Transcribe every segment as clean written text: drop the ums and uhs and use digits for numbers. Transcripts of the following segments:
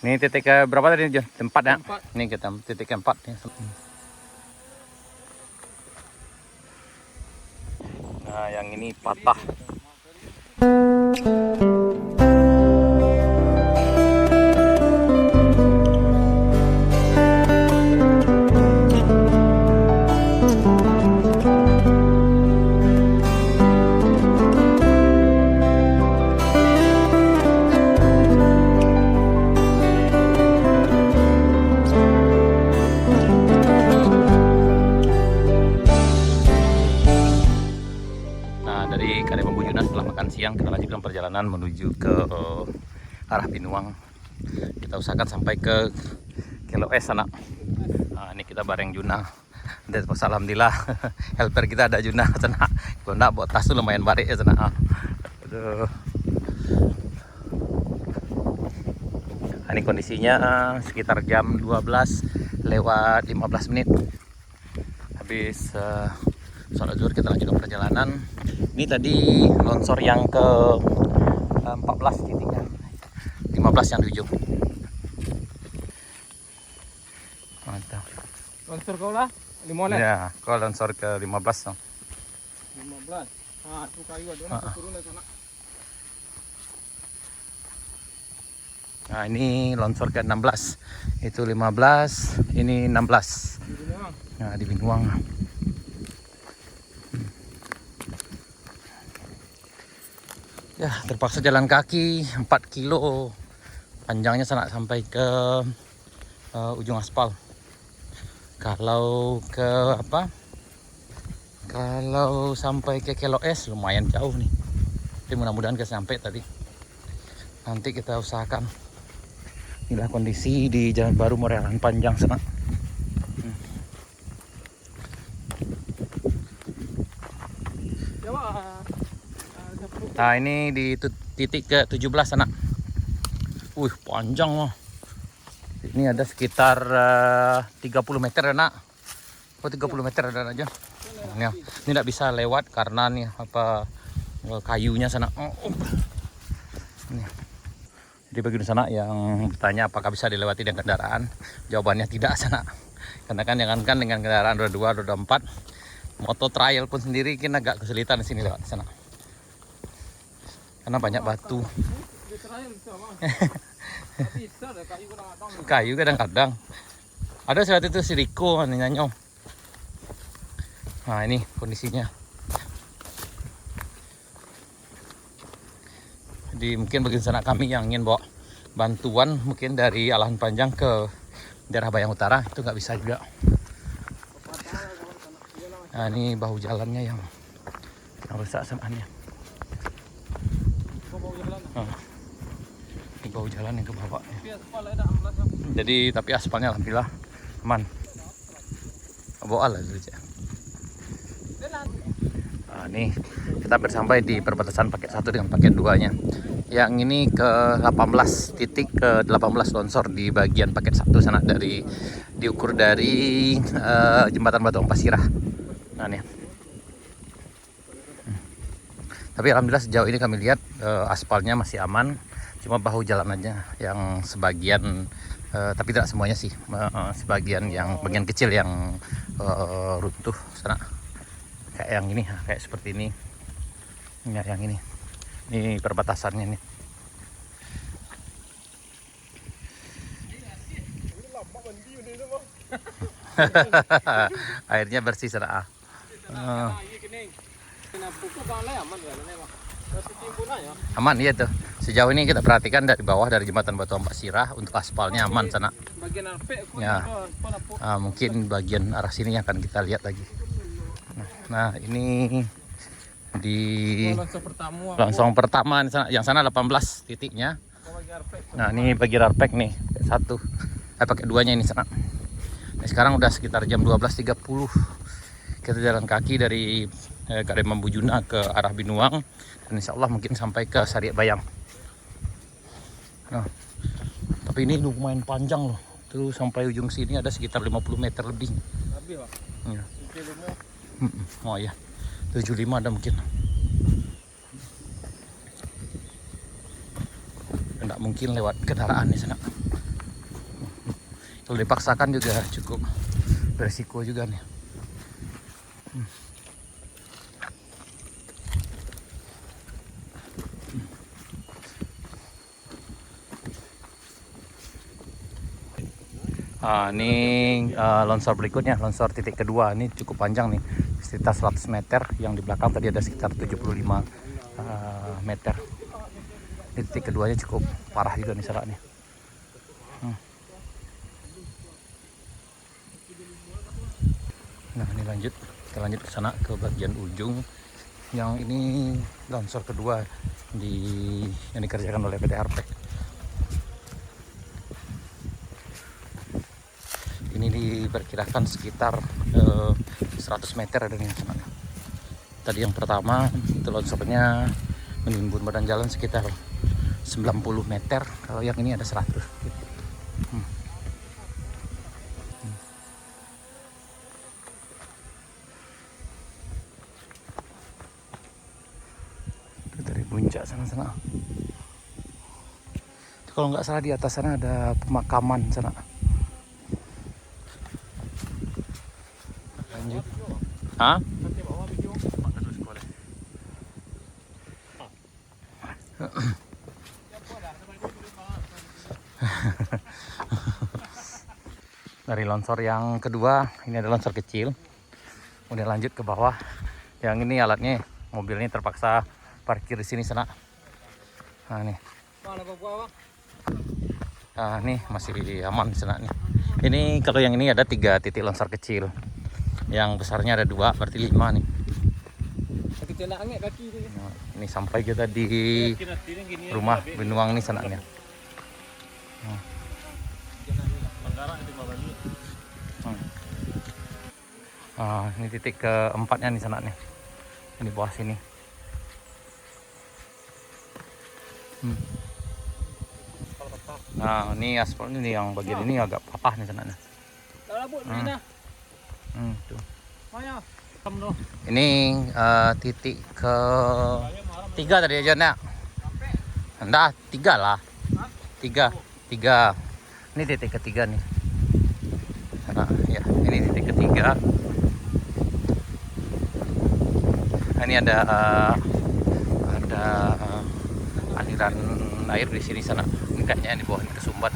Ini titik ke berapa tadi John? Tempat ya? Tempat. Ini kita titik keempat nih. Nah, yang ini patah. Dari Karimun Bujuna setelah makan siang kita lanjutkan perjalanan menuju ke arah Binuang. Kita usahakan sampai ke Kilo S sana. Nah, ini kita bareng Juna. Dan alhamdulillah helper kita ada Juna sana. Kalau enggak bawa tas tuh lumayan barik ya sana. Aduh. Nah, ini kondisinya sekitar jam 12 lewat 15 menit. Habis sholat zuhur kita lanjutkan perjalanan. Ini tadi longsor yang ke 14 titiknya, 15 yang di ujung. Mantap. Longsor kau lah, 15. Ya, kau longsor ke 15 dong. 15. Ah, tu kayu ada nak turun dari sana. Nah, ini longsor ke 16. Itu 15, ini 16. Di Binuang. Nah, di Binuang. Ya, terpaksa jalan kaki 4 kilo panjangnya sana sampai ke ujung aspal. Kalau ke apa? Kalau sampai ke Kilo S lumayan jauh nih. Tapi mudah-mudahan kita sampai tadi. Nanti kita usahakan. Inilah kondisi di Jalan Baru Morelan Panjang sana. Nah, ini di titik ke 17 sana. Panjang loh. Ini ada sekitar 30 meter nak. 30 meter ada aja. Ini tidak bisa lewat karena nih apa kayunya sana. Ini. Jadi bagian sana yang bertanya apakah bisa dilewati dengan kendaraan, jawabannya tidak sana. Karena kan jangankan dengan kendaraan roda 2, roda 4, moto trail pun sendiri kita agak kesulitan di sini lewat sana. Karena banyak batu. Kayu kadang-kadang. Ada saat itu siliko nyanyo. Nah, ini kondisinya. Jadi mungkin bagian sana kami yang ingin bawa bantuan mungkin dari Alahan Panjang ke daerah Bayang Utara itu nggak bisa juga. Nah, ini bahu jalannya yang rusak semuanya. Ini bahu jalan yang ke bawah. Jadi tapi aspalnya alhamdulillah aman. Bawa lah dulu aja. Nah, ini kita bersampai di perbatasan paket 1 dengan paket 2-nya. Yang ini ke 18 titik ke 18 longsor di bagian paket 1 sana diukur dari jembatan Batu Pasirah. Nah, nih. Tapi alhamdulillah sejauh ini kami lihat aspalnya masih aman. Cuma bahu jalan aja yang sebagian tapi tidak semuanya sih. Sebagian yang bagian kecil yang runtuh sana. Kayak yang ini, kayak seperti ini. Ya, yang ini. Ini perbatasannya nih. Airnya bersih sana. Aman iya tuh. Sejauh ini kita perhatikan dari bawah dari jembatan Batu Pasirah untuk aspalnya aman sana. Ya. Mungkin bagian arah sini akan kita lihat lagi. Nah, ini di longsor pertama yang sana 18 titiknya. Nah, ini bagi Arpek nih, pakai 2-nya ini sana. Nah, sekarang udah sekitar jam 12.30. Kita jalan kaki dari Karimun Bujuna ke arah Binuang dan insya Allah mungkin sampai ke Sariak Bayang. Nah, tapi ini lumayan panjang loh. Terus sampai ujung sini ada sekitar 50 meter lebih. Ya. Oh ya, 75 ada mungkin. Tidak mungkin lewat kendaraan di sana. Kalau dipaksakan juga cukup beresiko juga nih. Ini longsor berikutnya, longsor titik kedua. Ini cukup panjang nih, sekitar 100 meter. Yang di belakang tadi ada sekitar 75 meter. Ini titik keduanya cukup parah juga nih serak nih. Nah ini kita lanjut ke sana, ke bagian ujung. Yang ini longsor kedua yang dikerjakan oleh PT Artek. Ini diperkirakan sekitar 100 meter ada di sana. Tadi yang pertama itu longsornya menimbun badan jalan sekitar 90 meter. Kalau yang ini ada 100. Itu dari puncak sana-sana. Kalau nggak salah di atas sana ada pemakaman sana. Lanjut. Hah? Dari longsor yang kedua, ini ada longsor kecil. Kemudian lanjut ke bawah. Yang ini alatnya, mobilnya terpaksa parkir di sini sana. Nah nih. Nah nih masih aman sana nih. Ini kalau yang ini ada 3 titik longsor kecil. Yang besarnya ada 2, berarti 5 nih. Nah, ini sampai kita di rumah Benuang nih sananya. Ini titik keempatnya nih sana nih. Ini bawah sini. Nah ini aspal ini yang bagian ini agak patah nih sana nih. Tuh. Ini titik ke 3 tadi aja nak. Enggak, 3 lah. 3. Ini titik ketiga nih. Nah, ya, ini titik ketiga. Ini ada aliran air di sini sana. Ini kayaknya di bawah ini kesumbat.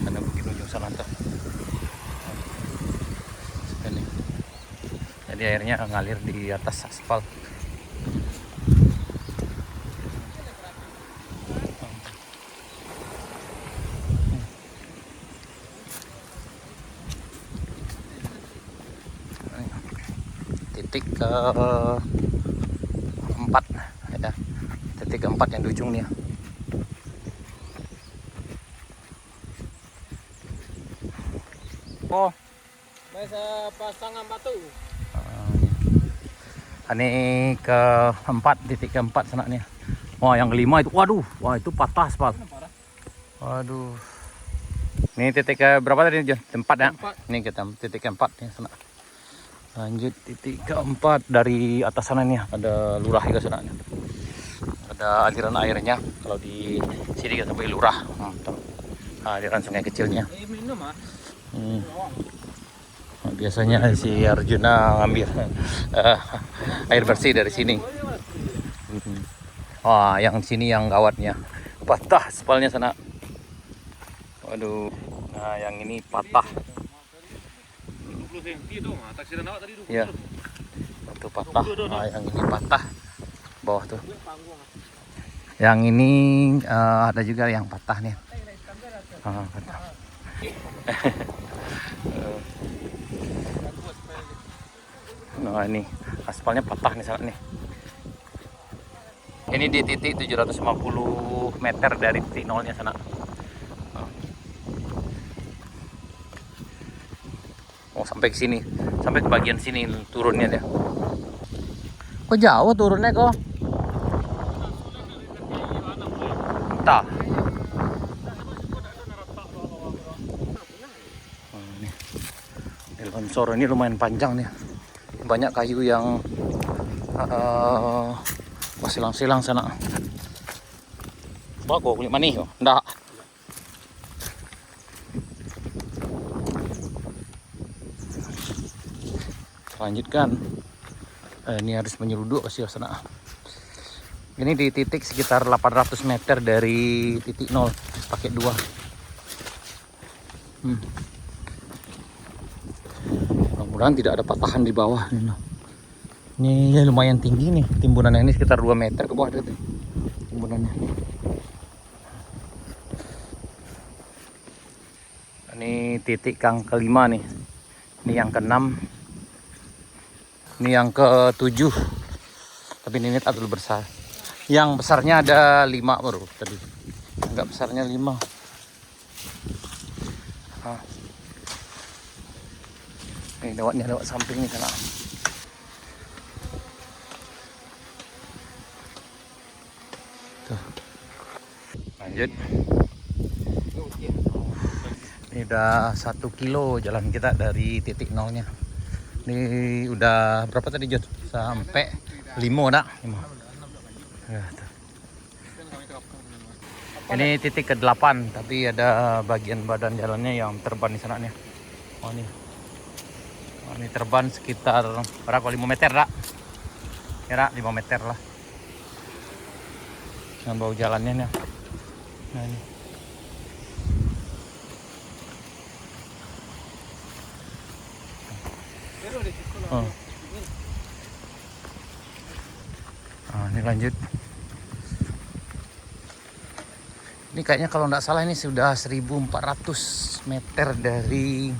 Karena bukit ujung sana tuh. Ini. Jadi airnya ngalir di atas aspal. Titik keempat ya, titik keempat yang di ujung nih. Oh, Biasa pasangan batu. Ini keempat, titik keempat sana nih. Wah yang kelima itu, waduh, wah itu patah aspal. Waduh. Ini titik ke berapa tadi John? Tempat ya? Ini kita titik keempat nih sana. Lanjut titik keempat dari atas sana nih, ada lurah juga sana. Ada aliran airnya. Kalau di sini kita sampai lurah. Aliran sungai kecilnya. Biasanya si Arjuna ngambil air bersih dari sini. Wah, yang sini yang gawatnya patah aspalnya sana. Waduh. Nah, yang ini patah. Ya, itu patah. Nah, yang ini patah bawah tuh. Yang ini ada juga yang patah nih. Patah. Nah ini aspalnya patah nih sana nih. Ini di titik 750 meter dari titik nolnya sana. Oh sampai ke sini, sampai ke bagian sini turunnya dia. Kok jauh turunnya kok? Entah. Ini longsor ini lumayan panjang nih. Banyak kayu yang silang-silang sana. Bago kulit manis oh. Ndak. lanjutkan. Ini harus menyeluduk ke sana. Ini di titik sekitar 800 meter dari titik nol, pakai 2. Mudah-mudahan tidak ada patahan di bawah. Ini ya lumayan tinggi nih, timbunannya ini sekitar 2 meter ke bawah itu timbunannya. Ini titik yang kelima nih. Ini yang keenam. Ini yang ke-7. Tapi ini atau besar. Yang besarnya ada 5 baru tadi. Enggak besarnya 5. Nah. Ini lewat samping nih sana. Tuh. Lanjut. Ini udah 1 kilo jalan kita dari titik nolnya. Ini udah berapa tadi Jod? Sampai 5 nak. 5. Ya, ini titik ke-8, tapi ada bagian badan jalannya yang terban di sana nih. Oh ini. Oh, ini terban sekitar berapa? 5 meter dak? Kira 5 meter lah. Dengan bau jalannya nih. Nah ini. Oh. Nah, ini lanjut. Ini kayaknya kalau nggak salah ini sudah 1400 meter dari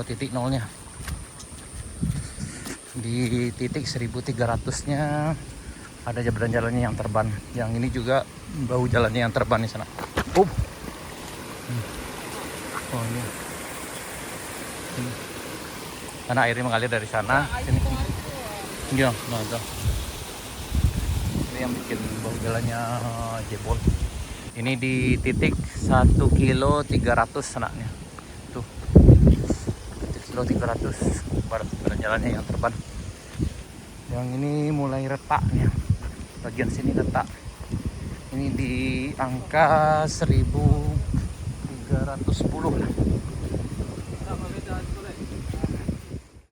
titik nolnya. Di titik 1300-nya ada jalan-jalannya yang terban. Yang ini juga bau jalannya yang terban di sana. Oh ini. Karena airnya mengalir dari sana sini. Iya, nah tuh. Ini yang bikin bau jalannya jebol. Ini di titik 1 kilo 300 senaknya. Tuh. 1 kilo 300 badan jalannya yang terban. Yang ini mulai retak nih. Bagian sini retak. Ini di angka 1310 lah.